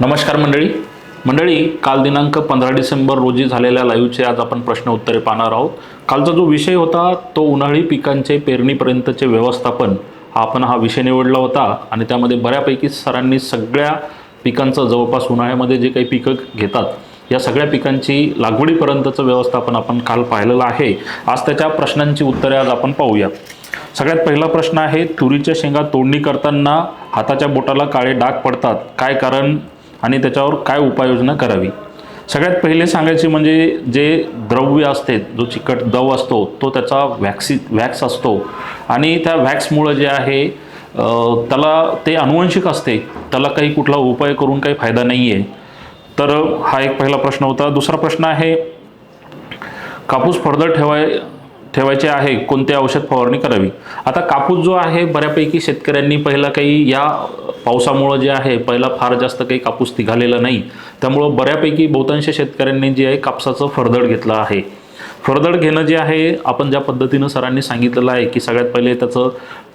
नमस्कार मंडळी, काल दिनांक 15 डिसेंबर रोजी झालेल्या लाईव्हचे आज आपण प्रश्न उत्तरे पाहणार आहोत। कालचा जो विषय होता तो उन्हाळी पिकांचे पेरणीपर्यंतचे व्यवस्थापन हा विषय निवडला होता आणि त्यामध्ये बऱ्यापैकी सरांनी सगळ्या पिकांचं जवळपास उन्हाळ्यामध्ये जे काही पिकं घेतात या सगळ्या पिकांची लागवडीपर्यंतचं व्यवस्थापन आपण काल पाहिलेलं आहे। आज त्याच्या प्रश्नांची उत्तरे आज आपण पाहूया। सगळ्यात पहिला प्रश्न आहे, तुरीच्या शेंगा तोडणी करताना हाताच्या बोटाला काळे डाग पडतात, काय कारण आणि त्याच्यावर काय उपाययोजना करावी। सगळ्यात पहिले सांगायचे म्हणजे जे द्रव्य असते, जो चिकट द्रव असतो तो त्याचा वॅक्स असतो आणि त्या वॅक्समुळे जे आहे त्याला ते अनुवंशिक असते, त्याला काही कुठला उपाय करून काही फायदा नाही आहे। तर हा एक पहिला प्रश्न होता। दुसरा प्रश्न आहे, कापूस फळदर ठेवायचे आहे, कोणते औषध फवारणी करावी। आता कापूस जो आहे बऱ्यापैकी शेतकऱ्यांनी पहिला काही या पावसामुळे जे आहे पहिला फार जास्त काही कापूस निघालेला नाही, त्यामुळं बऱ्यापैकी बहुतांश शेतकऱ्यांनी जे आहे कापसाचं फळदर घेतलं आहे। फळदर घेणं जे आहे आपण ज्या पद्धतीनं सरांनी सांगितलेलं आहे की सगळ्यात पहिले त्याचं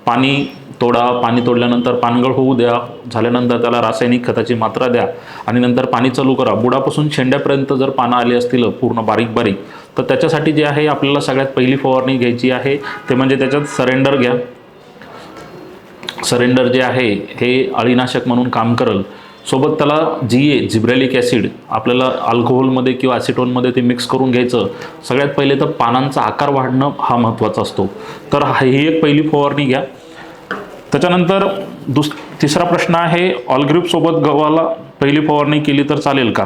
पाणी तोडा, पाणी तोडल्यानंतर पानगळ होऊ द्या, झाल्यानंतर त्याला रासायनिक खताची मात्रा द्या आणि नंतर पाणी चालू करा। बुडापासून शेंड्यापर्यंत जर पानं आली असतील पूर्ण बारीक बारीक, तर त्याच्यासाठी जे आहे आपल्याला सगळ्यात पहिली फवारणी घ्यायची आहे ते म्हणजे त्याच्यात सरेंडर घ्या। सरेंडर जे आहे हे अळीनाशक म्हणून काम करेल, सोबत त्याला जिब्रेलिक ॲसिड आपल्याला अल्कोहोलमध्ये किंवा ॲसिटोनमध्ये ते मिक्स करून घ्यायचं। सगळ्यात पहिले तर पानांचा आकार वाढणं हा महत्त्वाचा असतो, तर ही एक पहिली फवारणी घ्या। त्याच्यानंतर तिसरा प्रश्न आहे, ऑलग्रीप सोबत गव्हाला पहिली फवारणी केली तर चालेल का,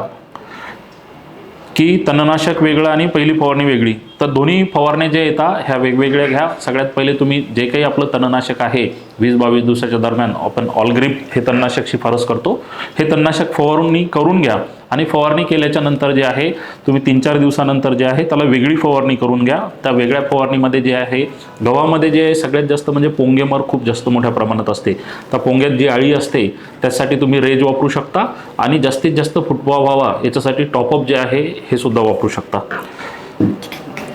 की तणनाशक वेगळं आणि पहिली फवारणी वेगळी। तर दोन्ही फवारण्या ज्या येतात ह्या वेगवेगळ्या घ्या। सगळ्यात पहिले तुम्ही जे काही आपलं तणनाशक आहे 20-22 दिवसाच्या दरम्यान आपण ऑलग्रीप हे तणनाशक शिफारस करतो, हे तणनाशक फवारणी करून घ्या आणि फवारणी केल्याच्या नंतर जे आहे तुम्ही 3-4 दिवसानंतर जे आहे त्याला वेगळी फवारणी करून घ्या। त्या वेगळ्या फवारणीमध्ये जे आहे गव्हामध्ये जे सगळ्यात जास्त म्हणजे पोंगेमर खूप जास्त मोठ्या प्रमाणात असते, त्या पोंग्यात जी अळी असते त्यासाठी तुम्ही रेज वापरू शकता आणि जास्तीत जास्त फुटवा व्हावा याच्यासाठी टॉपअप जे आहे हे सुद्धा वापरू शकता।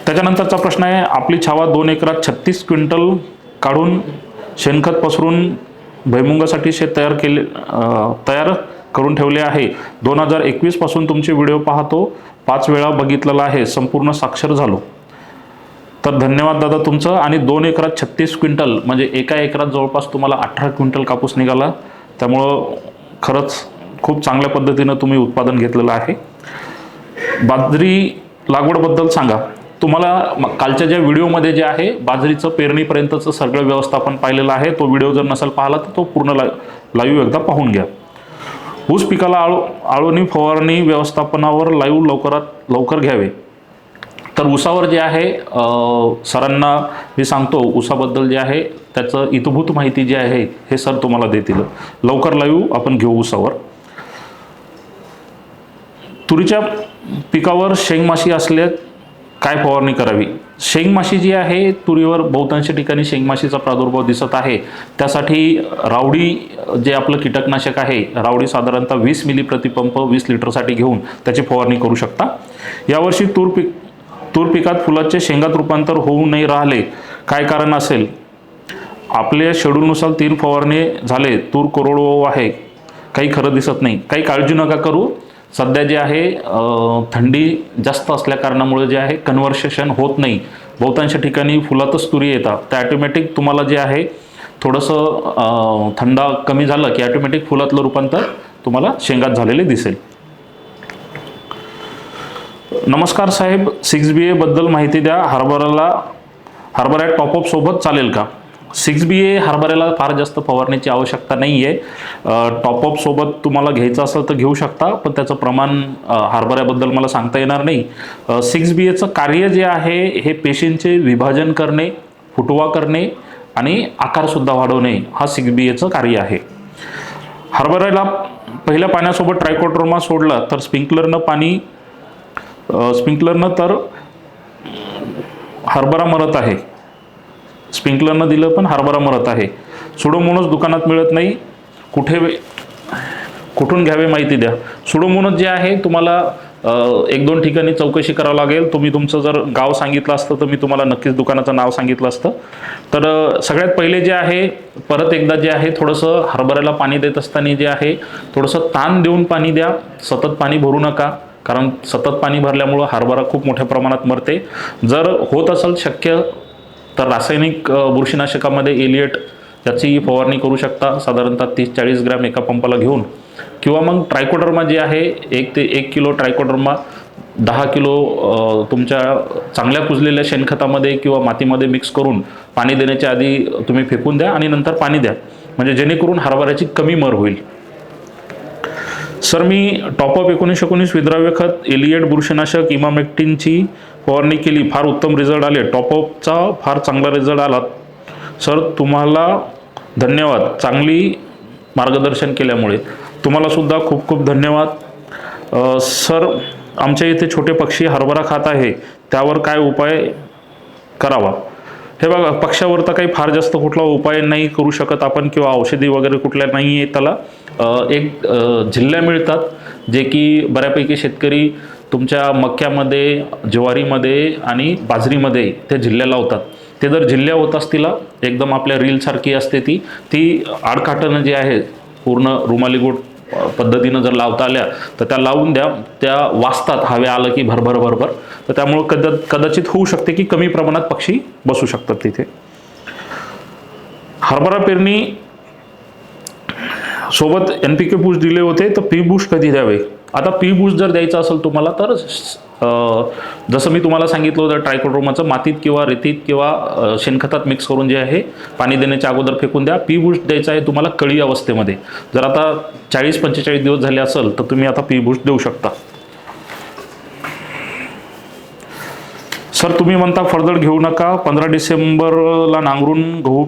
त्याच्यानंतरचा प्रश्न आहे, आपली छावा 2 एकरात 36 क्विंटल काढून शेणखत पसरून भुईमुगासाठी शेत तयार करून ठेवले आहे। 2021 पासून तुमचे व्हिडिओ पाहतो, 5 वेळा बघितलेला आहे, संपूर्ण साक्षर झालो। तर धन्यवाद दादा तुमचं। आणि 2 एकरात 36 क्विंटल म्हणजे एका एकरात जवळपास तुम्हाला 18 क्विंटल कापूस निघाला, त्यामुळं खरंच खूप चांगल्या पद्धतीनं तुम्ही उत्पादन घेतलेलं आहे। बाजरी लागवडबद्दल सांगा। तुम्हाला कालच्या ज्या व्हिडिओमध्ये जे आहे बाजरीचं पेरणीपर्यंतचं सगळं व्यवस्थापन पाहिलेलं आहे, तो व्हिडिओ जर नसेल पाहिला तर तो पूर्ण लाईव्ह एकदा पाहून घ्या। ऊस पिकाला आळवणी फवारणी व्यवस्थापनावर लाईव्ह लवकरात लवकर घ्यावे। तर ऊसावर जे आहे सरांना मी सांगतो, ऊसाबद्दल जे आहे त्याचं इतभूत माहिती जी आहे हे सर तुम्हाला देतील, लवकर लाईव्ह आपण घेऊ ऊसावर। तुरीच्या पिकावर शेंगमाशी असल्यास काय फवारणी करावी। शेंगमाशी जी आहे तुरीवर बहुतांश ठिकाणी शेंगमाशीचा प्रादुर्भाव दिसत आहे, त्यासाठी रावडी जे आपलं कीटकनाशक आहे रावडी साधारणतः 20 मिली प्रतिपंप 20 लिटरसाठी घेऊन त्याची फवारणी करू शकता। यावर्षी तूर पिकात फुलाचे शेंगात रूपांतर होऊ नाही राहिले, काय कारण असेल। आपल्या शेड्यूलनुसार 3 फवारणी झाले, तूर कोरडवाहू आहे, काही खरं दिसत नाही। काही काळजी नका करू, सध्या जे आहे थंडी जास्त असल्या कारणामुळे जे आहे कन्व्हर्सेशन होत नाही, बहुतांश ठिकाणी फुलातच तुरी येतात, तर ॲटोमॅटिक तुम्हाला जे आहे थोडंसं थंडा कमी झालं की ॲटोमॅटिक फुलातलं रूपांतर तुम्हाला शेंगात झालेले दिसेल। नमस्कार साहेब, 6BA बद्दल माहिती द्या, हरभऱ्यात टॉपअप सोबत चालेल का। 6BA हरभऱ्याला फार जास्त फवारण्याची आवश्यकता नाही आहे, टॉपअप सोबत तुम्हाला घ्यायचं असेल तर घेऊ शकता, पण त्याचं प्रमाण हरभऱ्याबद्दल मला सांगता येणार नाही। 6BAचं कार्य जे आहे हे पेशींचे विभाजन करणे, फुटवा करणे आणि आकारसुद्धा वाढवणे हा 6BAचं कार्य आहे। हरभऱ्याला पहिल्या पाण्यासोबत ट्रायकोड्रोमा सोडला तर स्प्रिंकलरनं तर हरभरा मरत आहे, स्प्रिंकलरनं दिलं पण हरभरा मरत आहे। सुडोमोनस दुकानात मिळत नाही, कुठून घ्यावे माहिती द्या। सुडोमोनस जे आहे तुम्हाला एक दोन ठिकाणी चौकशी करावं लागेल. तुम्ही तुमचं जर गाव सांगितलं असतं तर मी तुम्हाला नक्कीच दुकानाचं नाव सांगितलं असतं. तर सगळ्यात पहिले जे आहे, परत एकदा जे आहे, थोडंसं हरभऱ्याला पाणी देत असताना जे आहे थोडंसं ताण देऊन पाणी द्या. सतत पाणी भरू नका, कारण सतत पाणी भरल्यामुळं हरभरा खूप मोठ्या प्रमाणात मरते. जर होत असेल शक्य तर रासायनिक बुरशीनाशकामध्ये एलिएट याची फवारणी करू शकता, साधारणतः 30-40 ग्रॅम एका पंपाला घेऊन. किंवा मग ट्रायकोडर्मा जे आहे 1 ते 1 किलो ट्रायकोडर्मा 10 किलो तुमच्या चांगल्या कुजलेल्या शेणखतामध्ये किंवा मातीमध्ये मिक्स करून पाणी देण्याच्या आधी तुम्ही फेकून द्या आणि नंतर पाणी द्या, म्हणजे जेणेकरून हरभऱ्याची कमी मर होईल. सर मी टॉपअप 1919 विद्राव्य खत, एलिएट बुरशीनाशक, इमामेक्टिनची फवारणी केली, फार उत्तम रिझल्ट आले. टॉपअपचा फार चांगला रिझल्ट आला. सर तुम्हाला धन्यवाद, चांगली मार्गदर्शन केल्यामुळे. तुम्हाला सुद्धा खूप खूप धन्यवाद. सर आमच्या इथे छोटे पक्षी हरभरा खात आहे, त्यावर काय उपाय करावा? हे बघा, पक्ष्यावर तर काही फार जास्त कुठला उपाय नाही करू शकत आपण, किंवा औषधी वगैरे कुठल्या नाही आहे त्याला. एक झिल्ल्या मिळतात जे की बऱ्यापैकी शेतकरी तुमच्या मक्यामध्ये, ज्वारीमध्ये आणि बाजरीमध्ये ते झिल्ल्या लावतात. ते जर झिल्ल्या होत असतील, एकदम आपल्या रीलसारखी असते ती आडकाठीनं जे आहे पूर्ण रुमाली गोट पद्धतीनं जर लावता आल्या तर त्या लावून द्या. त्या वाजतात हवे आलं की भरभर भरभर, तर त्यामुळे कदाचित होऊ शकते की कमी प्रमाणात पक्षी बसू शकतात तिथे. हरभरा पेरणी सोबत NPK बूस्ट दिले होते, तर पी बूस्ट कधी द्यावे? आता पी बूस्ट जर द्यायचं असेल तुम्हाला तर जसं मी तुम्हाला सांगितलं होतं, ट्रायकोडर्माचं मातीत किंवा रेतीत किंवा शेणखतात मिक्स करून जे आहे पाणी देण्याच्या अगोदर फेकून द्या. पी बूस्ट द्यायचा आहे तुम्हाला कळी अवस्थेमध्ये. जर आता 40-45 दिवस झाले असेल तर तुम्ही आता पी बूस्ट देऊ शकता. सर तुम्ही म्हणता फरदड घेऊ नका, 15 डिसेंबरला नांगरून गहू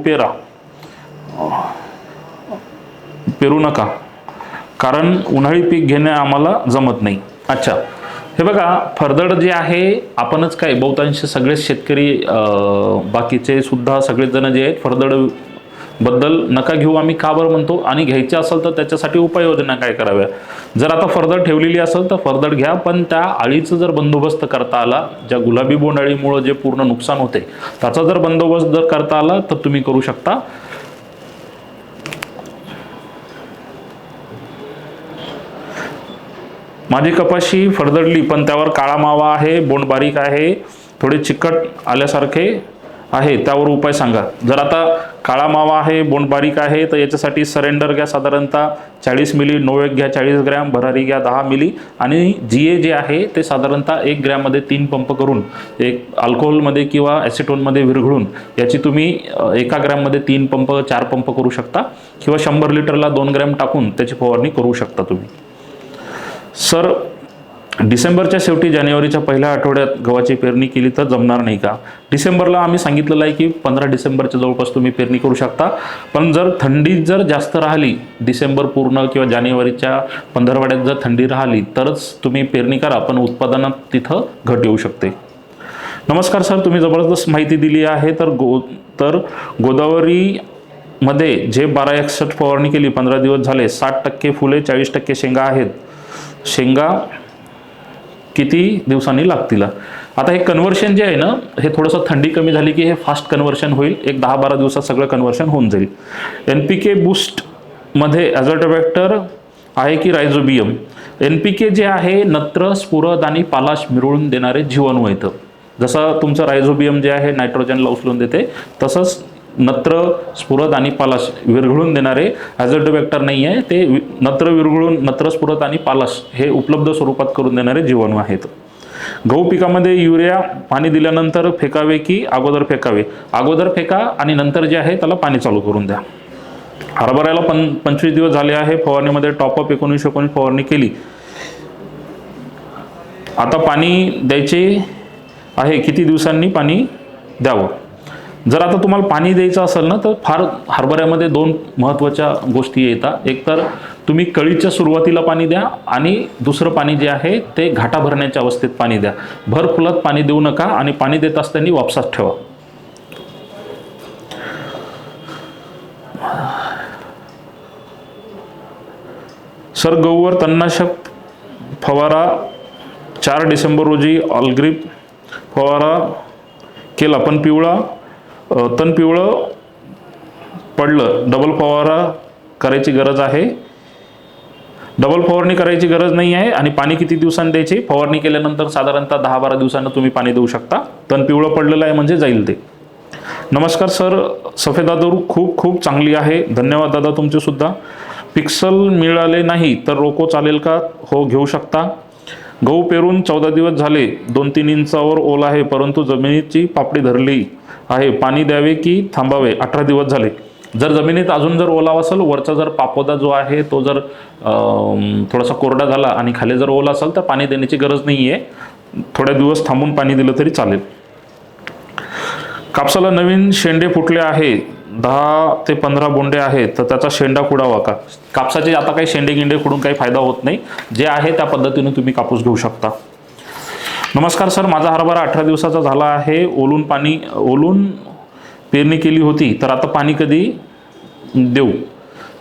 पेरू नका, कारण उन्हाळी पीक घेणे आम्हाला जमत नाही. अच्छा, हे बघा, फरदड जे आहे आपणच काय, बहुतांश सगळेच शेतकरी बाकीचे सुद्धा सगळेच जण जे आहेत फरदड बद्दल नका घेऊ आम्ही का बरं म्हणतो, आणि घ्यायचे असेल तर त्याच्यासाठी उपाययोजना काय कराव्या. जर आता फरदड ठेवलेली असेल तर फरदड घ्या, पण त्या अळीचा जर बंदोबस्त करता आला, ज्या गुलाबी बोंड अळीमुळे जे पूर्ण नुकसान होते त्याचा जर बंदोबस्त जर करता आला तर तुम्ही करू शकता. माझी कपाशी फरदडली पण त्यावर काळा मावा आहे, बोंड बारीक आहे, थोडे चिकट आल्यासारखे आहे, त्यावर उपाय सांगा. जर आता काळा मावा आहे, बोंड बारीक आहे, तर याच्यासाठी सरेंडर घ्या साधारणतः 40 मिली, नोवेक घ्या 40 ग्रॅम, भरारी घ्या 10 मिली, आणि GA जे आहे ते साधारणतः 1 ग्रॅममध्ये 3 पंप करून, एक अल्कोहोलमध्ये किंवा ॲसिटोनमध्ये विरघळून याची तुम्ही 1 ग्रॅममध्ये 3 पंप 4 पंप करू शकता, किंवा 100 लिटरला 2 ग्रॅम टाकून त्याची फवारणी करू शकता तुम्ही. सर डिसेंबरच्या शेवटी जानेवारीच्या पहिल्या आठवड्यात गव्हाची पेरणी केली तर जमणार नाही का? डिसेंबरला आम्ही सांगितलेलं आहे की 15 डिसेंबरच्या जवळपास तुम्ही पेरणी करू शकता, पण जर थंडी जर जास्त राहिली, डिसेंबर पूर्ण किंवा जानेवारीच्या 15 जर थंडी राहिली तरच तुम्ही पेरणी करा, पण उत्पादनात तिथं घट येऊ शकते. नमस्कार सर, तुम्ही जबरदस्त माहिती दिली आहे. तर गोदावरीमध्ये जे 1261 फवारणी केली, 15 दिवस झाले, 60% फुले 40% शेंगा आहेत. शेंगा किती दिवसांनी लागतील? आता हे कन्व्हर्शन जे आहे ना, हे थोडंसं थंडी कमी झाली की हे फास्ट कन्व्हर्शन होईल, एक 10-12 दिवसात सगळं कन्व्हर्शन होऊन जाईल. NPK बूस्टमध्ये ॲझोटोबॅक्टर आहे की रायझोबियम? NPK जे आहे नत्र, स्फुरद आणि पालाश मिळवून देणारे जीवाणू आहेत. जसं तुमचं रायझोबियम जे आहे नायट्रोजनला उचलून देते, तसंच नत्र, स्फुरद आणि पालाश विरघळून देणारे ॲझोटोबॅक्टर नाही आहे, ते नत्र विरघळून, नत्र, स्फुरद आणि पालाश हे उपलब्ध स्वरूपात करून देणारे जीवाणू आहेत. गहू पिकामध्ये युरिया पाणी दिल्यानंतर फेकावे की अगोदर फेकावे? अगोदर फेका आणि नंतर जे आहे त्याला पाणी चालू करून द्या. हरभऱ्याला 25 दिवस झाले आहे फवारणीमध्ये, टॉपअप 1919 फवारणी केली, आता पाणी द्यायचे आहे, किती दिवसांनी पाणी द्यावं? जर आता तुम्हाला पाणी द्यायचं असेल ना, तर फार हरभऱ्यामध्ये 2 महत्त्वाच्या गोष्टी येतात. एक तर तुम्ही कळीच्या सुरुवातीला पाणी द्या, आणि दुसरं पाणी जे आहे ते घाटा भरण्याच्या अवस्थेत पाणी द्या. भर फुलात पाणी देऊ नका, आणि पाणी देत असताना वापसात ठेवा. सर गहूवर तणनाशक फवारा 4 डिसेंबर रोजी ऑलग्रीप फवारा केला पण तण पिवळं पडलं, डबल फवारा करायची गरज आहे? डबल फवारणी करायची गरज नाही आहे. आणि पाणी किती दिवसांनी द्यायचे? फवारणी केल्यानंतर साधारणतः 10-12 दिवसांना तुम्ही पाणी देऊ शकता. तण पिवळं पडलेलं आहे म्हणजे जाईल ते. नमस्कार सर, सफेद अधूर खूप खूप चांगली आहे. धन्यवाद दादा तुमचे सुद्धा. पिक्सल मिळाले नाही तर रोको चालेल का? हो, घेऊ शकता. गहू पेरून 14 दिवस झाले, 2-3 इंचावर ओल आहे परंतु जमिनीची पापडी धरली आहे. पाणी द्यावे की थांबावे? 18 दिवस झाले. जर जमिनीत अजून जर ओलावा असेल, वरचा जर पापोदा जो आहे तो जर थोडासा कोरडा झाला आणि खाली जर ओला असेल तर पाणी देण्याची गरज नाही आहे. थोड्या दिवस थांबून पाणी दिलं तरी चालेल. कापसाला नवीन शेंडे फुटले आहे, 10 ते 15 बोंडे आहेत, तर त्याचा शेंडा खुडावा का? कापसाचे आता काही शेंडे गिंडे खुडून काही फायदा होत नाही. जे आहे त्या पद्धतीने तुम्ही कापूस घेऊ शकता. नमस्कार सर, माझा हरभरा 18 दिवसाचा झाला आहे. ओलून पेरणी केली होती, तर आता पाणी कधी देऊ?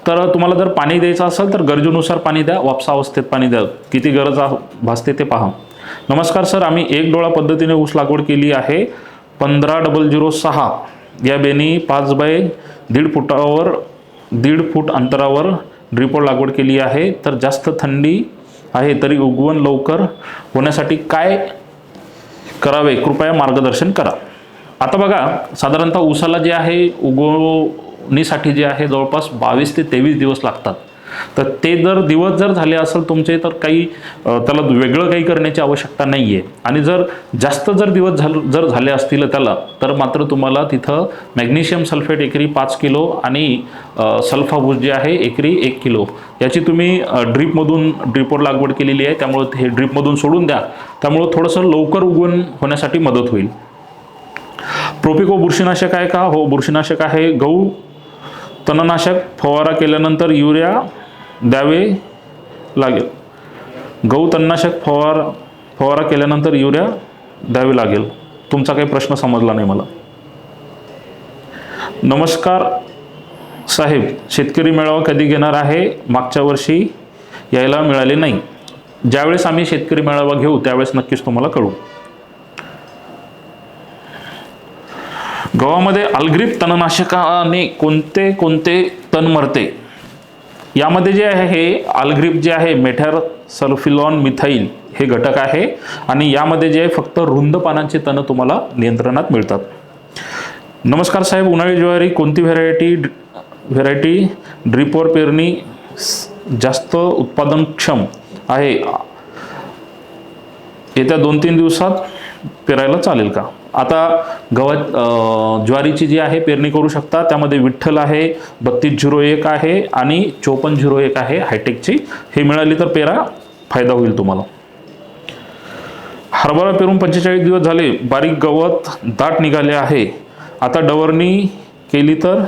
तर तुम्हाला जर पाणी द्यायचं असेल तर गरजेनुसार पाणी द्या, वापसा अवस्थेत पाणी द्या, किती गरज भासते ते पहा. नमस्कार सर, आम्ही एक डोळा पद्धतीने ऊस लागवड केली आहे. 15006 या बेनी 5 बाय 1.5 फूट अंतरावर ड्रिपवर लागवड केली आहे. तर जास्त थंडी आहे तरी उगवण लवकर होण्यासाठी काय करावे? कृपया मार्गदर्शन करा. आता बघा, साधारणतः ऊसाला जे आहे उगवणीसाठी जे आहे जवळपास 22 ते 23 दिवस लागतात. तर ते दिवस जर झाले असेल तुमचे तर काही त्याला वेगळं काही करण्याची आवश्यकता नाही आहे. आणि जर जास्त दिवस जर झाले असतील त्याला, तर मात्र तुम्हाला तिथं मॅग्नेशियम सल्फेट एकरी 5 किलो आणि सल्फाबूस जे आहे एकरी 1 किलो याची तुम्ही ड्रिपवर लागवड केलेली आहे, त्यामुळे हे ड्रिपमधून सोडून द्या. त्यामुळे थोडंसं लवकर उगवण होण्यासाठी मदत होईल. प्रोपिको बुरशीनाशक आहे का? हो, बुरशीनाशक आहे. गहू तणनाशक फवारा केल्यानंतर युरिया द्यावे लागेल. गहू तणनाशक फवारा केल्यानंतर युरिया द्यावे लागेल. तुमचा काही प्रश्न समजला नाही मला. नमस्कार साहेब, शेतकरी मेळावा कधी घेणार आहे? मागच्या वर्षी यायला मिळाले नाही. ज्यावेळेस आम्ही शेतकरी मेळावा घेऊ त्यावेळेस नक्कीच तुम्हाला कळू. गव्हामध्ये ऑलग्रीप तणनाशकाने कोणते कोणते तण मरते? यामध्ये जे आहे हे ऑलग्रीप जे आहे मेथॅरसल्फिलॉन मिथाइल हे घटक आहे. आणि यामध्ये जे आहे फक्त रुंद पानांचे तण तुम्हाला नियंत्रणात मिळतात. नमस्कार साहेब, उन्हाळी ज्वारी कोणती व्हेरायटी ड्रिपवर पेरणी जास्त उत्पादनक्षम आहे? येत्या 2-3 दिवसात पेरायला चालेल का? आता ज्वारीची जी आहे पेरणी करू शकता. त्यामध्ये विठ्ठल आहे, 3201 आहे आणि 5401 आहे हायटेकची. हे मिळाली तर पेरा, फायदा होईल तुम्हाला. हरभरा पेरून 45 दिवस झाले, बारीक गवत दाट निघाले आहे. आता डवरणी केली तर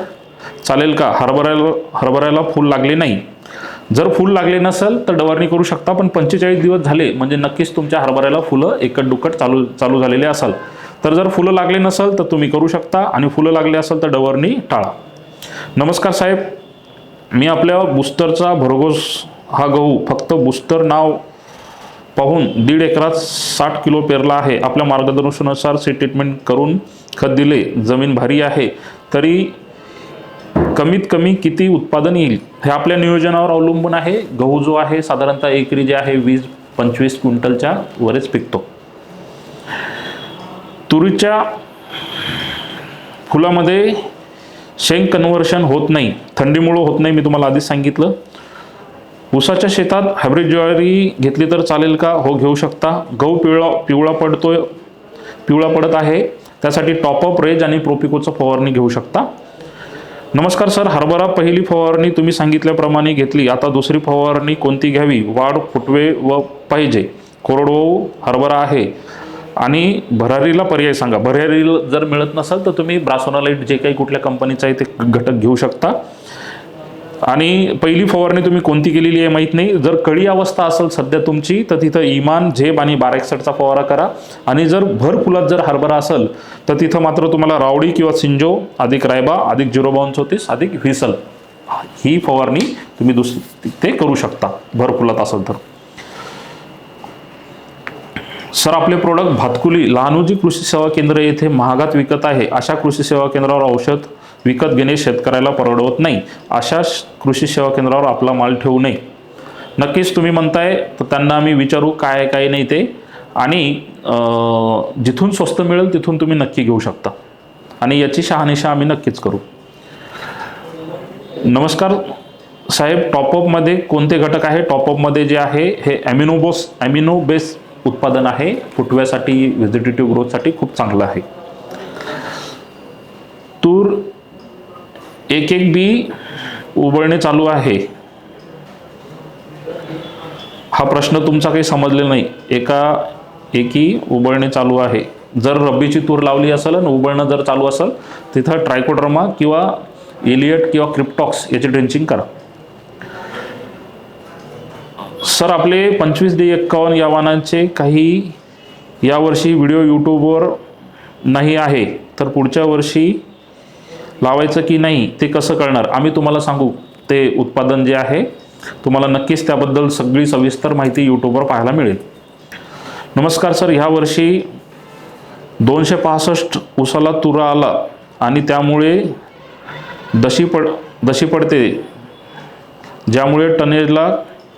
चालेल का? हरभऱ्याला फूल लागले नाही. जर फूल लागले नसेल तर डवरणी करू शकता, पण 45 दिवस झाले म्हणजे नक्कीच तुमच्या हरभऱ्याला फुलं एकट-दुक्कट चालू झालेले असाल. तर जर फुलं लागले नसेल तर तुम्ही करू शकता, आणि फुलं लागले असेल तर डवरणी टाळा. नमस्कार साहेब, मी आपल्या बूस्टरचा भरघोस हा गहू फक्त बूस्टर नाव पाहून 1.5 एकरात 60 किलो पेरला आहे. आपल्या मार्गदर्शनानुसार सीड ट्रीटमेंट करून खत दिले, जमीन भारी आहे, तरी कमीत कमी किती उत्पादन येईल? हे आपल्या नियोजनावर अवलंबून आहे. गहू जो आहे साधारणतः एकरी जे आहे 20-25 क्विंटलच्या वरच पिकतो. तुरीच्या फुलामध्ये शेंग कन्व्हर्शन होत नाही, थंडीमुळे होत नाही, मी तुम्हाला आधीच सांगितलं. ऊसाच्या शेतात हायब्रिड ज्वारी घेतली तर चालेल का? हो, घेऊ शकता. गहू पिवळा पडत आहे, त्यासाठी टॉपअप रेज आणि प्रोपिकोचं फवारणी घेऊ शकता. नमस्कार सर, हरभरा पहिली फवारणी तुम्ही सांगितल्याप्रमाणे घेतली, आता दुसरी फवारणी कोणती घ्यावी? वाढ, फुटवे व पाहिजे, कोरडवाहू हरभरा आहे आणि भरारीला पर्याय सांगा. भरारी जर मिळत नसेल तर तुम्ही ब्रासोनालाइट जे काही कुठल्या कंपनीचा आहे ते घटक घेऊ शकता. आणि पहिली फवारणी तुम्ही कोणती केलेली आहे माहीत नाही. जर कळी अवस्था असेल सध्या तुमची तर तिथं इमान, झेब आणि 1261चा फवारा करा. आणि जर भर फुलात जर हरभरा असेल तर तिथं मात्र तुम्हाला रावडी किंवा सिंजो अधिक रायबा अधिक 03234 अधिक व्हिसल ही फवारणी तुम्ही ते करू शकता भर फुलात असेल तर. सर आपले प्रोडक्ट भातकुली लहानोजी कृषी सेवा केंद्र येथे महागात विकत आहे. अशा कृषी सेवा केंद्रावर औषध विकत घेणे शेतकऱ्याला परवडत नाही. अशा कृषी सेवा केंद्रावर आपला माल ठेवू नये. नक्कीच तुम्ही म्हणताय तर त्यांना आम्ही विचारू काय काय नाही ते, आणि जिथून स्वस्त मिळेल तिथून तुम्ही नक्की घेऊ शकता आणि याची शहानिशा आम्ही नक्कीच करू. नमस्कार साहेब, टॉपअपमध्ये कोणते घटक आहे? टॉपअपमध्ये जे आहे हे ॲमिनो बेस उत्पादन आहे. फुटव्यासाठी, व्हेजिटेटिव्ह ग्रोथसाठी खूप चांगलं आहे. तूर एक बी उबळणे चालू आहे. हा प्रश्न तुमचा काही समजलेला नाही. एकी उबळणे चालू आहे. जर रब्बीची तूर लावली असेल आणि उबळणं जर चालू असेल तिथं ट्रायकोडर्मा किंवा एलियट किंवा क्रिप्टॉक्स याची ड्रेंचिंग करा. सर आपले 25D51 या वाहनांचे काही यावर्षी व्हिडिओ यूट्यूबवर नाही आहे, तर पुढच्या वर्षी लावायचं की नाही ते कसं कळणार? आम्ही तुम्हाला सांगू. ते उत्पादन जे आहे तुम्हाला नक्कीच त्याबद्दल सगळी सविस्तर माहिती यूट्यूबवर पाहायला मिळेल. नमस्कार सर, ह्या वर्षी 265 उसाला तुरा आला आणि त्यामुळे दशी पडते, ज्यामुळे टनेजला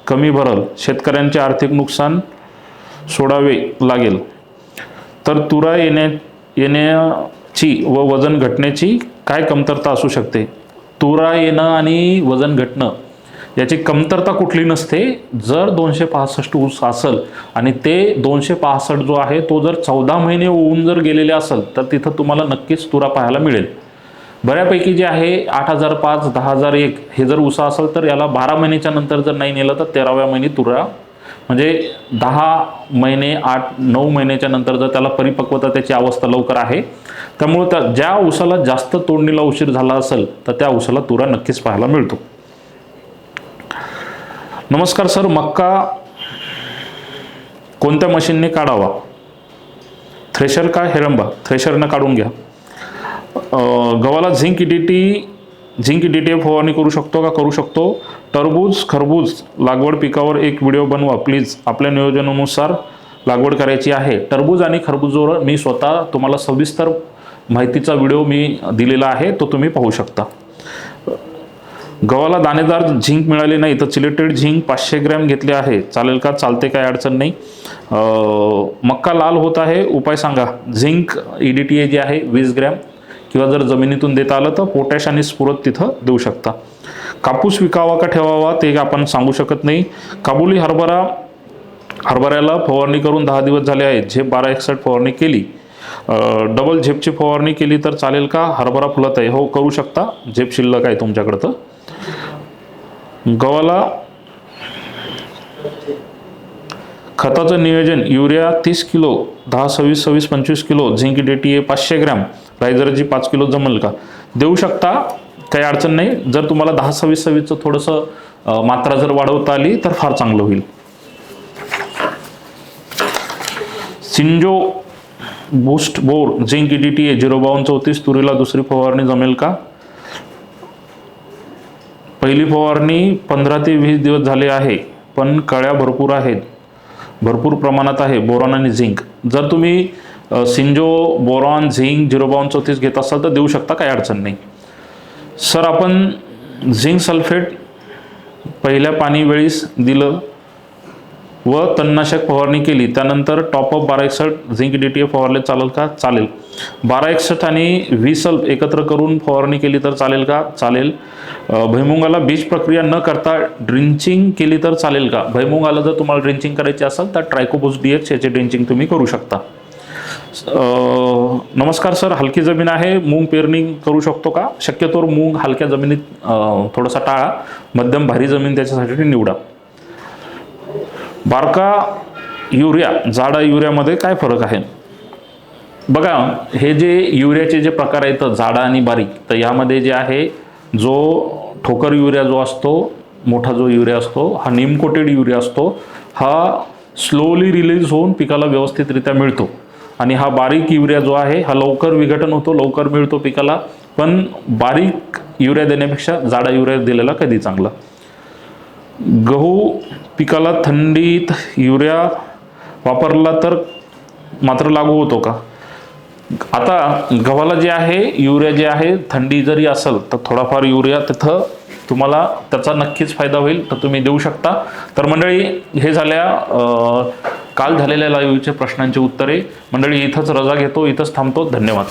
कमी भरल. शेतकऱ्यांचे आर्थिक नुकसान सोडावे लागेल. तर तुरा येण्याची व वजन घटण्याची काय कमतरता असू शकते? तुरा येणं आणि वजन घटणं याची कमतरता कुठली नसते. जर 265 ऊस असेल आणि ते 265 जो आहे तो जर 14 महिने होऊन जर गेलेले असेल तर तिथं तुम्हाला नक्कीच तुरा पाहायला मिळेल. बऱ्यापैकी जे आहे 8005, 10001 हे जर ऊसा असेल तर याला 12 महिन्याच्या नंतर जर नाही नेलं तर 13व्या महिने तुरा, म्हणजे 10 महिने 8-9 महिन्याच्या नंतर जर त्याला परिपक्वता त्याची अवस्था लवकर आहे. त्यामुळे ज्या ऊसाला जास्त तोडणीला उशीर झाला असेल तर त्या ऊसाला तुरा नक्कीच पाहायला मिळतो. नमस्कार सर, मक्का कोणत्या मशीनने काढावा? थ्रेशर का हेरंबा? थ्रेशरनं काढून घ्या. गव्हाला झिंक DDT फवारणी करू शकतो का? करू शकतो. टरबूज खरबूज लागवड पिकावर एक व्हिडिओ बनवा प्लीज. आपल्या नियोजनानुसार लागवड करायची आहे. टरबूज आणि खरबूजवर मी स्वतः तुम्हाला सविस्तर माहितीचा व्हिडिओ मी दिलेला आहे, तो तुम्ही पाहू शकता. गव्हाला दाणेदार झिंक मिळाले नाही तर चिलेटेड झिंक 500 ग्रॅम घेतले आहे, चालेल का? चालते, काय अडचण नाही. मक्का लाल होत आहे, उपाय सांगा. झिंक EDTA जे आहे 20 ग्रॅम, किंवा जर जमिनीतून देता आलं तर पोटॅश आणि स्फुरद तिथं देऊ शकता. कापूस विकावा का ठेवावा ते आपण सांगू शकत नाही. काबुली हरभऱ्याला फवारणी करून 10 दिवस झाले आहेत. झेप 1261 फवारणी केली, डबल झेपची फवारणी केली तर चालेल का? हरभरा फुलत आहे. हो, करू शकता. झेप शिल्लक आहे तुमच्याकडं. तर गव्हाला खताचं नियोजन: urea 30 kilo, 10-26-26-25 kilo, zinc DTA 500 gram, रायझरची 5 किलो जमेल का? देऊ शकता, काही अडचण नाही. जर तुम्हाला 10-26-26चं थोडंसं मात्रा जर वाढवता आली तर फार चांगलं होईल. Sinjo boost bore zinc DTA 05234 तुरीला दुसरी फवारणी जमेल का? पहिली फवारणी 15 ते 20 दिवस झाले आहे, पण कळ्या भरपूर आहेत, भरपूर प्रमाणात आहे बोरॉन आणि झिंक. जर तुम्ही सिंजो बोरॉन झिंक 05234 घेत असाल तर देऊ शकता, काही अडचण नाही. सर आपण झिंक सल्फेट पहिल्या पाणी वेळीस दिलं व तणनाशक फवारणी केली, त्यानंतर टॉपअप 1261 झिंक DTA फवारले चालेल का? चालेल. 1261 आणि व्हीसल्फ एकत्र करून फवारणी केली तर चालेल का? चालेल. भुईमुगाला बीज प्रक्रिया न करता ड्रिंचिंग केली तर चालेल का? भुईमुगाला जर तुम्हाला ड्रिंचिंग करायची असेल तर ट्रायकोबोस DH याचे ड्रिंचिंग तुम्ही करू शकता. नमस्कार सर, हलकी जमीन आहे, मूग पेरणी करू शकतो का? शक्यतोवर मूग हलक्या जमिनीत थोडासा टाळा, मध्यम भारी जमीन त्याच्यासाठी निवडा. बारका युरिया जाडा युरियामध्ये काय फरक आहे? बघा, हे जे युरियाचे जे प्रकार आहेत जाडा आणि बारीक, तर यामध्ये जे आहे जो ठोकर युरिया जो असतो, मोठा जो युरिया असतो हा नीम कोटेड युरिया असतो. हा स्लोली रिलीज होऊन पिकाला व्यवस्थितरित्या मिळतो. आणि हा बारीक युरिया जो आहे हा लवकर विघटन होतो, लवकर मिळतो पिकाला. पण बारीक युरिया देण्यापेक्षा जाडा युरिया दिलेला कधी चांगला. गहू पिकाला थंडीत युरिया वापरला तर मात्र लागू होतो का? आता गव्हाला जे आहे युरिया जे आहे, थंडी जरी असेल तर थोडाफार युरिया तिथं तुम्हाला त्याचा नक्कीच फायदा होईल, तर तुम्ही देऊ शकता. तर मंडळी, हे झाल्या काल झालेल्या लाईव्हचे प्रश्नांची उत्तरे. मंडळी, इथंच रजा घेतो, इथंच थांबतो. धन्यवाद.